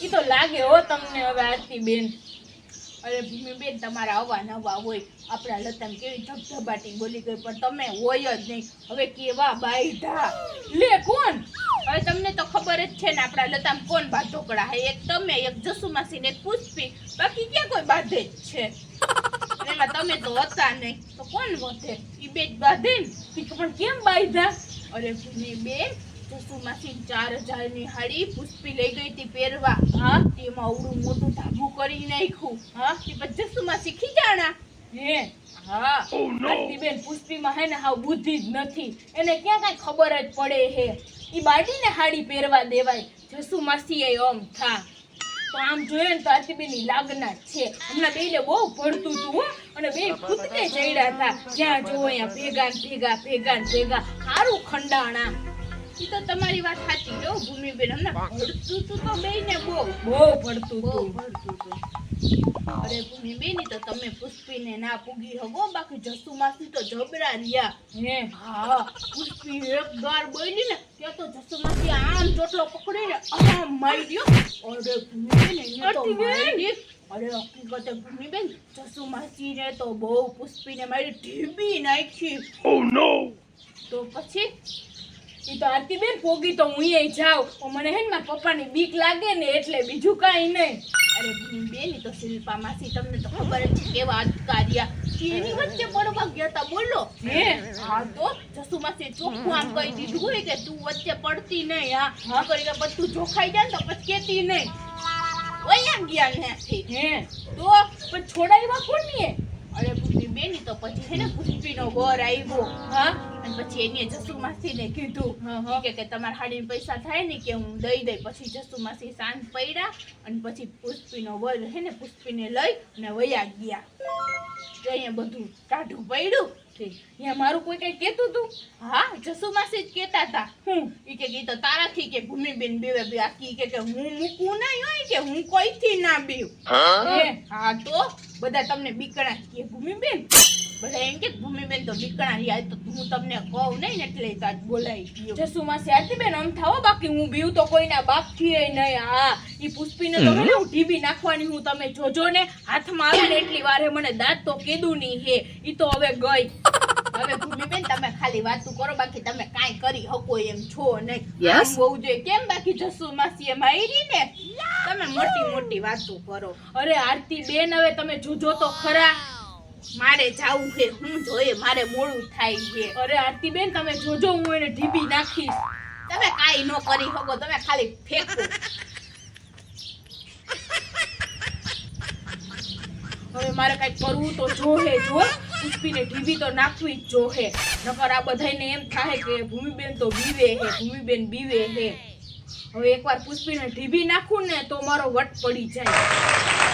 ઈ તો લાગે હો તમને હવે આરતી બેન. અરે ભૂમિબેન તમારા આવા નવા હોય, આપણા લતામ કેવી ધબધબાટી બોલી ગઈ પણ તમે હોય જ નહીં. હવે કેવા બાયધા લે કોણ? હવે તમને તો ખબર જ છે ને આપણા લતામ કોણ બાધોકડા હે, એક તમે, એક જસુમાસી ને એક પુષ્પી, બાકી ક્યાં કોઈ બાધે જ છે. એમાં તમે તો હતા નહીં તો કોણ વધે? ઈ બે જ બાધે ને. પણ કેમ બાયધા? અરે ભૂમિબેન જસુમાસી 4000 ની હાડી પુષ્પી લઈ ગઈ હતી પહેરવા. હા, તેમાં અવડું મોટું ધાબુ કરી નાખ્યું. હા, તે પછી જસુમાસી ખીજાણા. હે હા, આરતીબેન પુષ્પીમાં હે ને હાવ બુદ્ધિ જ નથી. એને ક્યાં કઈ ખબર જ પડે હે. ઈ બાડીને હાડી પહેરવા દેવાય. જસુમાસી એ ઓમ થા તો આમ જોઈએ ને તો આરતીબેન ની લાગના છે. હમણાં બેને બહુ ભળતું હતું હો, અને બે ખુદને ચડ્યા હતા. જ્યાં જોવો અહીંયા ભેગા ને ભેગા, ભેગા ને ભેગા, સારું ખંડાણા. ઈ તો તમારી વાત સાચી જો ભૂમિબેન, હમણાં ભળતું તું તો બેને બહુ ભળતું તું. અરે ભૂમિબેન તો તમે પુષ્પીને ના પૂગી હગો, બાકી જસુમાસી તો જબરા રહ્યા. હે હા, પુષ્પી એક ગાર બોલી ને ત્યાં તો જસુમાસી આમ ચોટલો પકડીને આમ માર્યો. અરે ભૂમિબેન એને તો મારી. અરે હકીકતે ભૂમિબેન જસુમાસીને તો બહુ પુષ્પીને મારી ઢીબી નાખી. ઓ નો. તો પછી ઈ તો આરતીબેન પોગી તો હું જાઉં, મને હે ને મારા પપ્પાની બીક લાગે ને એટલે, બીજું કાંઈ નહીં. અરે બેન ઈ તો શિલ્પા માસી તમને તો ખબર જ છે કેવા અધિકારિયા, એની વચ્ચે પડવા ગયા તા બોલો. હે હા, તો જસુ માસી ચોખ્ખું આમ કહી દીધું હોય કે તું વચ્ચે પડતી નહીં. હા હા કરી કે બધું જોખાઈ જાય ને તો પછી કેતી નહીં. ઓયા ગયા ત્યાંથી. હે તો પણ છોડાવ્યા કોની? અરે બેન તો પછી હે ને પુષ્પીનો વર આવ્યો. હા, અને પછી એને જસુમાસીને કીધું કે તમારા હાડીને પૈસા થાય ને કે હું દઈ દઈ. પછી જસુમાસી સાંજ પડ્યા અને પછી પુષ્પીનો વર હે ને પુષ્પીને લઈ અને વયા ગયા. તો અહીંયા બધું કાઢું પડ્યું. અહીંયા મારું કોઈ કઈ કેતું તું? હા, જસુમાસી જ કેતા હતા. હું ઈ કે તો તારાથી કે ભૂમિબેન બેવે બે આકી કે હું મૂકું નહીં હોય કે હું કોઈથી ના બીવ. હા, તો બધા તમને બીકણા કે ભૂમિબેન, બધા એમ કે ભૂમિબેન તો બીકણા રહ્યા. તો હું તમને કહું નહીં એટલે તાજ બોલાઈ ગયો. જસુમાસી આરતીબેન આમ થાવો, બાકી હું બીવ તો કોઈના બાપથી નહીં. હા, ઈ પુષ્પીને તો હું ઢીબી નાખવાની હું, તમે જોજો ને. હાથમાં આવે ને એટલી વારે મને દાંત તો કેદું ની હે. ઈ તો હવે ગઈ. હવે ભૂમિબેન તમે ખાલી વાતું કરો, બાકી તમે કાઈ કરી હકો એમ છો નહીં. આમ બહુ જોઈએ કેમ? બાકી જસુમાસી એ મારી ને, તમે મોટી મોટી વાતું કરો. અરે આરતીબેન હવે તમે જોજો તો ખરા, મારે જાવું છે. હું જોઈએ, મારે મોડું થાય છે. અરે આરતીબેન તમે જોજો, હું એને ઢીબી નાખીશ. તમે કાઈ ન કરી શકો, તમે ખાલી ફેંકો. હવે મારે કઈ કરવું તો જોહે. જો પુષ્પીને ઢીબી તો નાખવી જ જોહે, નકર આ બધાને એમ થાય કે ભૂમિબેન તો બીવે હે, ભૂમિબેન બીવે હે. હવે એકવાર પુષ્પીને ઢીબી નાખું ને તો મારો વટ પડી જાય.